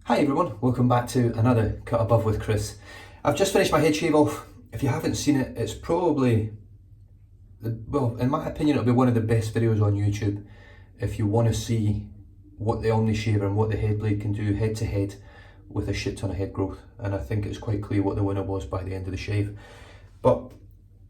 Hi everyone, welcome back to another Cut Above with Chris. I've just finished my head shave off. If you haven't seen it, it's probably, well, in my opinion, it'll be one of the best videos on YouTube if you want to see what the Omni shaver and what the head blade can do head to head with a shit ton of head growth. And I think it's quite clear what the winner was by the end of the shave. But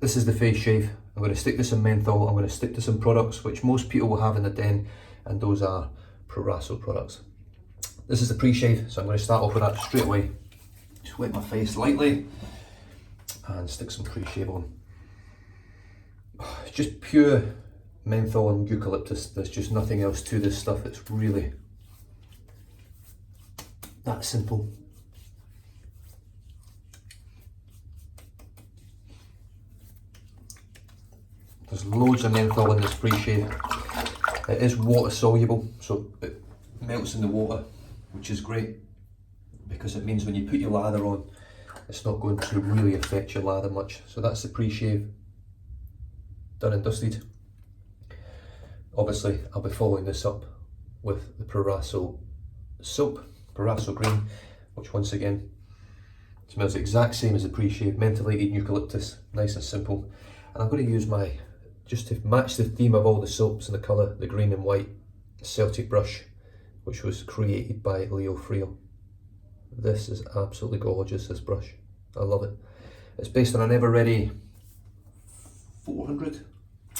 this is the face shave. I'm going to stick to some menthol, I'm going to stick to some products which most people will have in the den, and those are Proraso products. This is the pre-shave, so I'm going to start off with that straight away. Just wet my face lightly and stick some pre-shave on. It's just pure menthol and eucalyptus. There's just nothing else to this stuff. It's really that simple. There's loads of menthol in this pre-shave. It is water soluble, so it melts in the water, which is great because it means when you put your lather on, it's not going to really affect your lather much. So that's the pre-shave done and dusted. Obviously, I'll be following this up with the Proraso soap, Proraso Green, which once again smells the exact same as the pre-shave, mentholated eucalyptus, nice and simple. And I'm going to use my, just to match the theme of all the soaps and the colour, the green and white Celtic brush, which was created by Leo Friel. This is absolutely gorgeous, this brush. I love it. It's based on an Ever Ready 400. I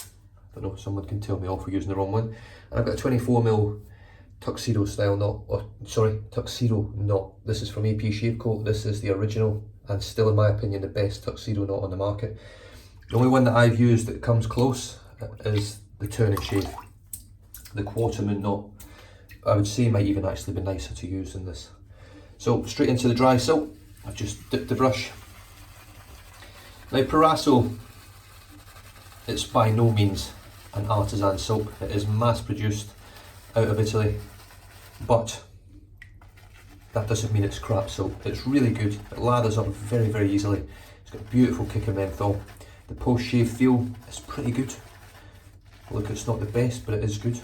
don't know, someone can tell me off for using the wrong one. And I've got a 24mm tuxedo style knot, tuxedo knot. This is from AP Shave Co. This is the original and still, in my opinion, the best tuxedo knot on the market. The only one that I've used that comes close is the Turn and Shave. The Quartermoon knot, I would say, might even actually be nicer to use than this. So straight into the dry soap. I've just dipped the brush. Now Proraso, it's by no means an artisan soap. It is mass produced out of Italy, but that doesn't mean it's crap soap. It's really good. It lathers up very, very easily. It's got a beautiful kick of menthol. The post-shave feel is pretty good. Look, it's not the best, but it is good.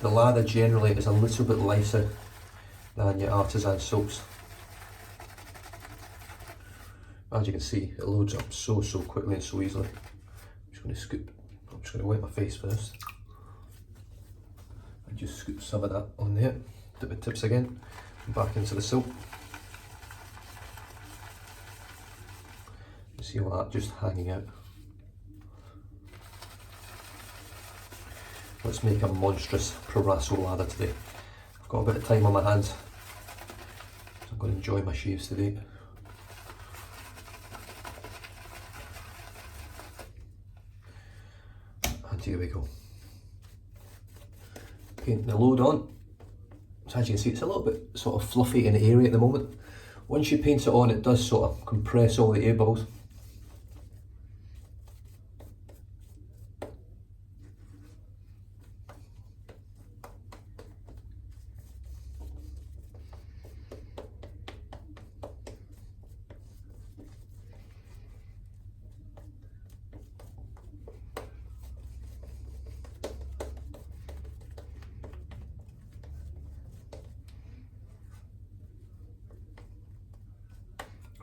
The lather generally is a little bit lighter than your artisan soaps. As you can see, it loads up so quickly and so easily. I'm just going to wet my face first. And just scoop some of that on there. Dip the tips again, and back into the soap. You see all that just hanging out. Let's make a monstrous Proraso lather today. I've got a bit of time on my hands, so I'm going to enjoy my shaves today. And here we go. Paint the load on. So as you can see, it's a little bit sort of fluffy and airy at the moment. Once you paint it on, it does sort of compress all the air bubbles.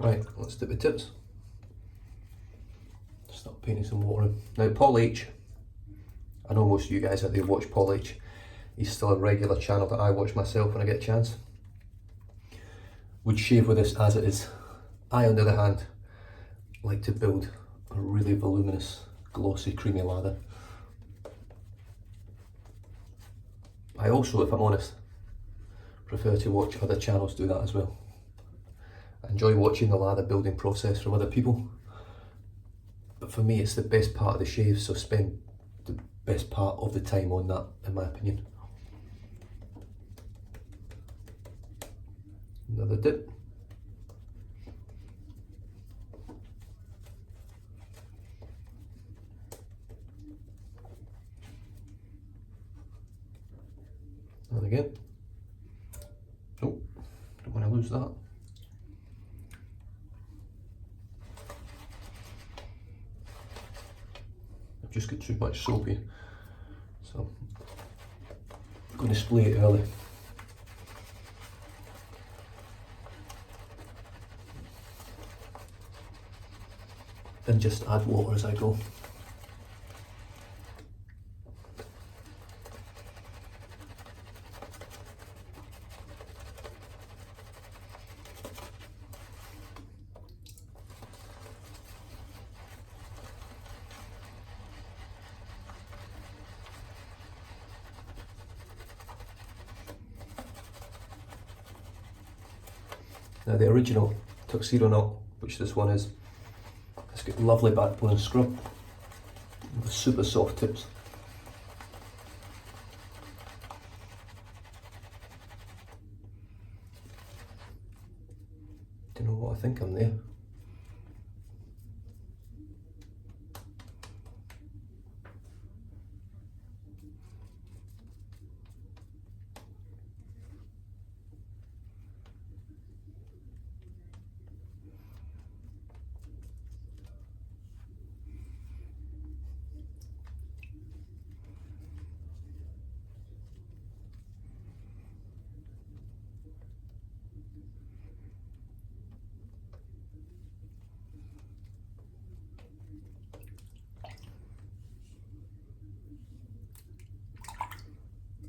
Right, let's dip the tips. Start painting some water in. Now Paul H, I know most of you guys out there watch Paul H. He's still a regular channel that I watch myself when I get a chance. Would shave with this as it is. I, on the other hand, like to build a really voluminous, glossy, creamy lather. I also, if I'm honest, prefer to watch other channels do that as well. I enjoy watching the lather building process from other people, but for me it's the best part of the shave, so spend the best part of the time on that, in my opinion. Another dip. And again. Oh, don't want to lose that. I've just got too much soap here, so going to spray it early. And just add water as I go. Now the original tuxedo knot, which this one is, it's got lovely backbone scrub with super soft tips. Don't know what I think I'm there.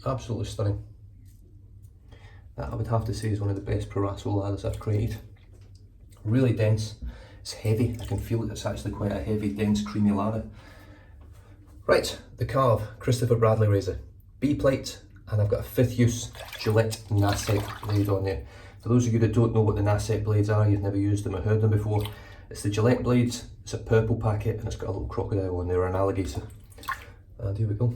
Absolutely stunning. That I would have to say is one of the best Proraso lathers I've created. Really dense, it's heavy, I can feel it, it's actually quite a heavy, dense, creamy lather. Right, the Carve Christopher Bradley razor, B-plate, and I've got a 5th use Gillette Nasset blade on there. For those of you that don't know what the Nasset blades are, you've never used them or heard them before, it's the Gillette blades, it's a purple packet and it's got a little crocodile on there, or an alligator. And here we go.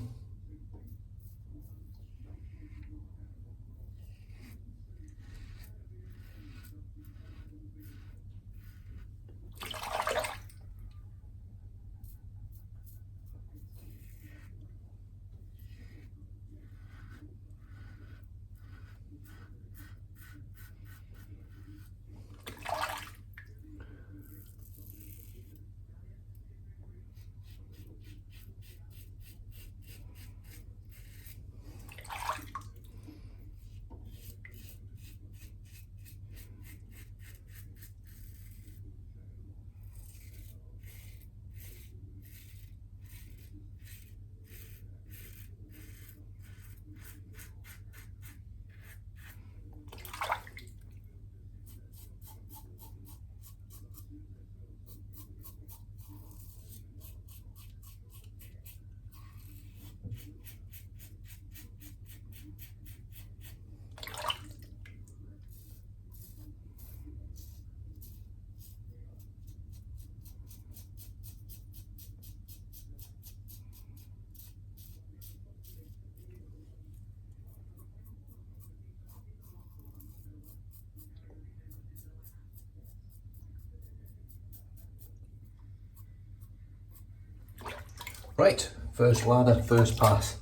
Right, first lather, first pass.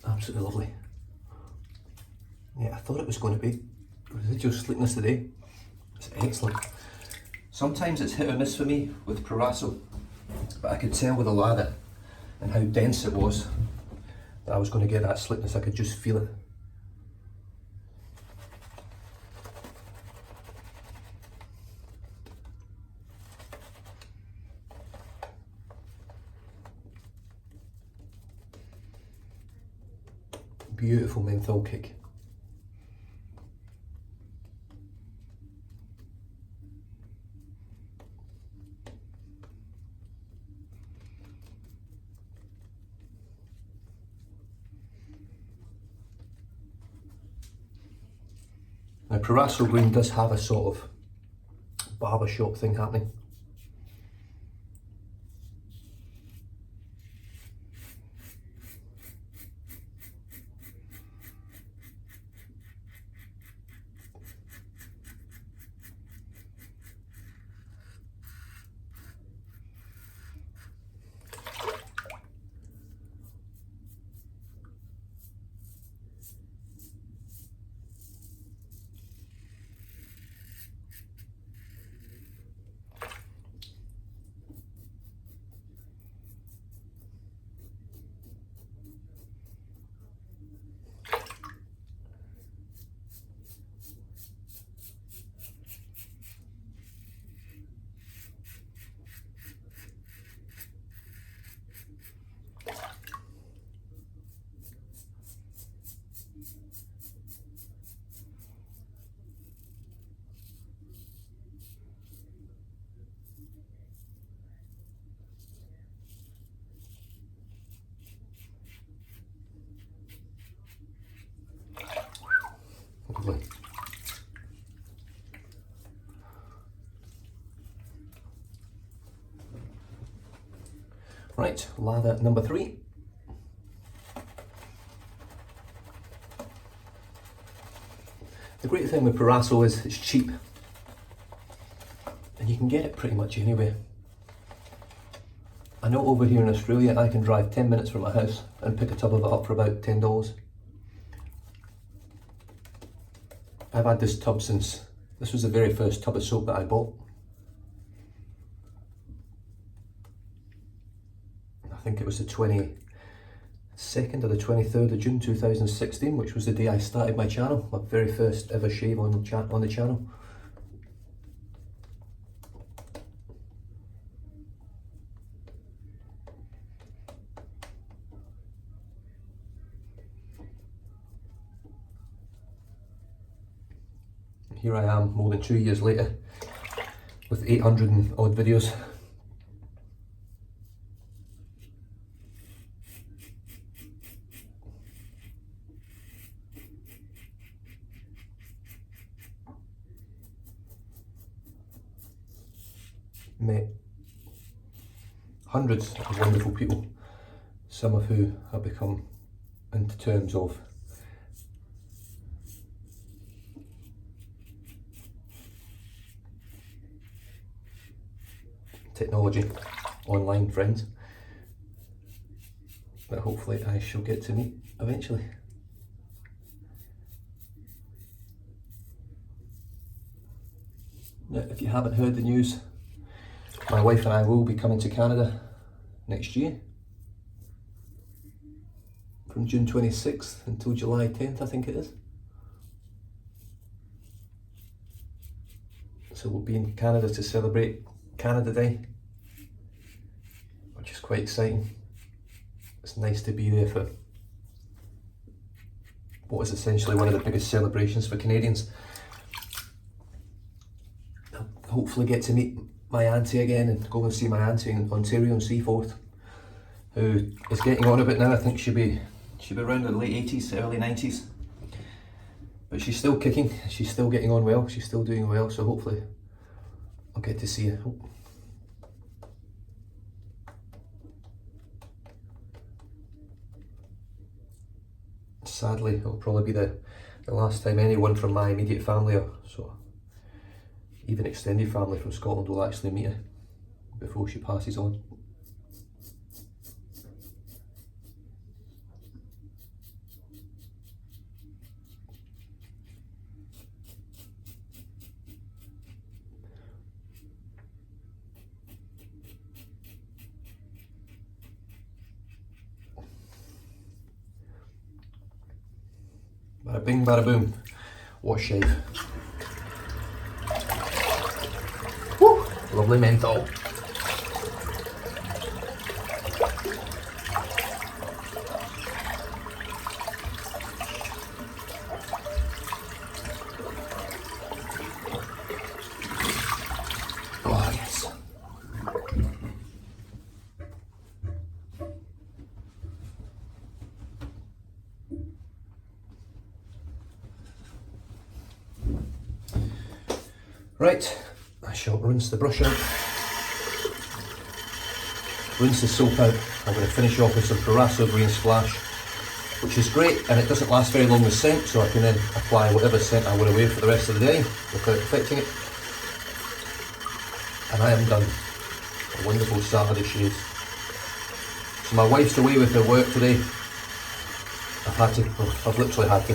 Absolutely lovely. Yeah, I thought it was going to be residual slickness today. It's excellent. Sometimes it's hit or miss for me with Proraso, but I could tell with the lather and how dense it was that I was going to get that slickness. I could just feel it. Beautiful menthol kick. Now Proraso green does have a sort of barbershop thing happening. Lovely. Right, lather number 3. The great thing with Proraso is it's cheap and you can get it pretty much anywhere. I know over here in Australia I can drive 10 minutes from my house and pick a tub of it up for about $10. I've had this tub since, this was the very first tub of soap that I bought. I think it was the 22nd or the 23rd of June 2016, which was the day I started my channel, my very first ever shave on the channel. Here I am more than 2 years later with 800 and odd videos. Met hundreds of wonderful people, some of who have become into terms of technology, online friends that hopefully I shall get to meet eventually. Now, if you haven't heard the news, my wife and I will be coming to Canada next year from June 26th until July 10th, I think it is. So we'll be in Canada to celebrate Canada Day, which is quite exciting. It's nice to be there for what is essentially one of the biggest celebrations for Canadians. I'll hopefully get to meet my auntie again and go and see my auntie in Ontario and Seaforth, who is getting on a bit now. I think she'll be around in the late 80s, early 90s. But she's still kicking, she's still getting on well, she's still doing well, so hopefully I'll get to see her. Sadly, it'll probably be the last time anyone from my immediate family, or so even extended family from Scotland, will actually meet her before she passes on. Bada bing, bada boom. What a shave. Woo! Lovely menthol. Oh yes. Right, I shall rinse the brush out, rinse the soap out. I'm going to finish off with some Proraso Green Splash, which is great, and it doesn't last very long with scent, so I can then apply whatever scent I want to wear for the rest of the day without affecting it. And I am done. A wonderful Saturday shave. So my wife's away with her work today. I've literally had to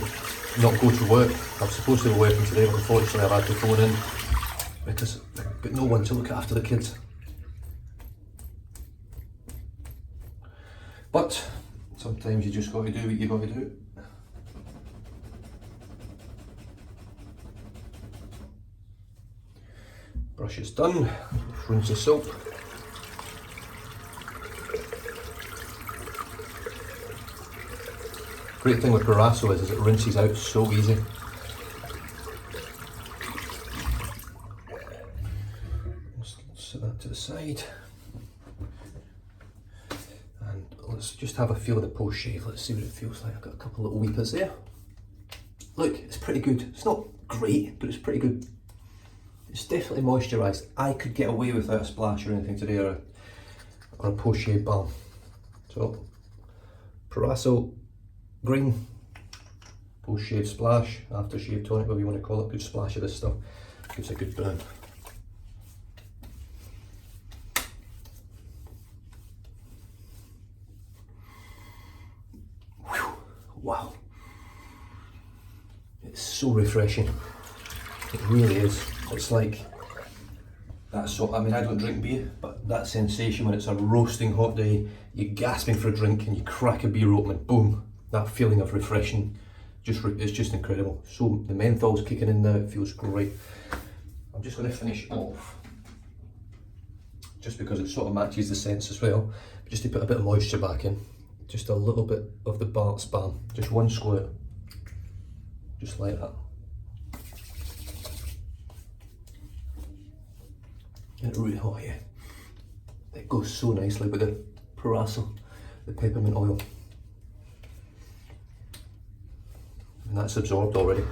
not go to work. I'm supposed to be working today, but unfortunately I've had to phone in because I've got no one to look after the kids. But sometimes you just got to do what you got to do. Brush is done. Rinse the soap. Great thing with Proraso is it rinses out so easy. Just set that to the side. And let's just have a feel of the post shave. Let's see what it feels like. I've got a couple little weepers there. look, it's pretty good. It's not great, but it's pretty good. It's definitely moisturised. I could get away without a splash or anything today, or a post-shave balm. So, Proraso green, post-shave splash, after-shave tonic, whatever you want to call it. Good splash of this stuff. Gives a good brown. Whew. Wow. It's so refreshing. It really is. It's like that sort. I mean, I don't drink beer, but that sensation when it's a roasting hot day, you're gasping for a drink and you crack a beer open and boom, that feeling of refreshing, it's just incredible. So the menthol's kicking in now. It feels great. I'm just going to finish off, just because it sort of matches the scents as well, just to put a bit of moisture back in. Just a little bit of the Bart's Balm, just one squirt, just like that. And it really, oh yeah, it goes so nicely with the Proraso, the peppermint oil. And that's absorbed already.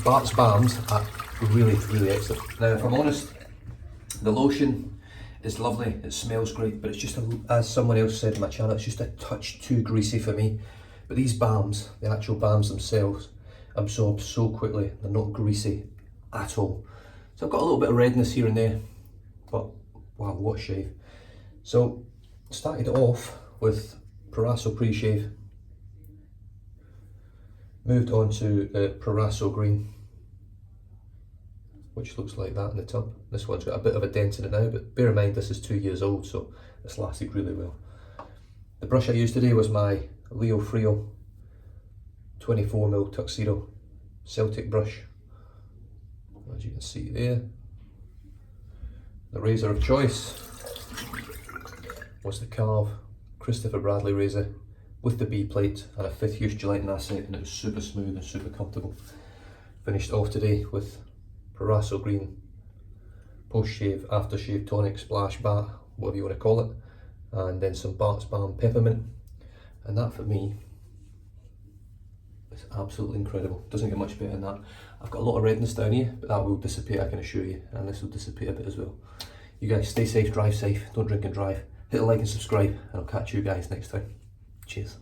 Bart's Balms are really, really excellent. Now, if I'm honest, the lotion is lovely, it smells great, but it's just, as someone else said in my channel, it's just a touch too greasy for me. But these balms, the actual balms themselves, absorb so quickly, they're not greasy at all. So I've got a little bit of redness here and there, but wow, what a shave. So started it off with Proraso pre-shave, moved on to the Proraso green, which looks like that in the tub. This one's got a bit of a dent in it now, but bear in mind this is 2 years old, so it's lasted really well. The brush I used today was my Leo Frio 24mm Tuxedo Celtic brush. As you can see there, the razor of choice was the Carve Christopher Bradley razor with the B plate and a 5th use gelatin asset, and it was super smooth and super comfortable. Finished off today with Proraso green post shave, after shave tonic, splash bath, whatever you want to call it, and then some Bart's Balm peppermint, and that for me is absolutely incredible. Doesn't get much better than that. I've got a lot of redness down here, but that will dissipate, I can assure you, and this will dissipate a bit as well. You guys stay safe, drive safe, don't drink and drive. Hit a like and subscribe, and I'll catch you guys next time. Cheers.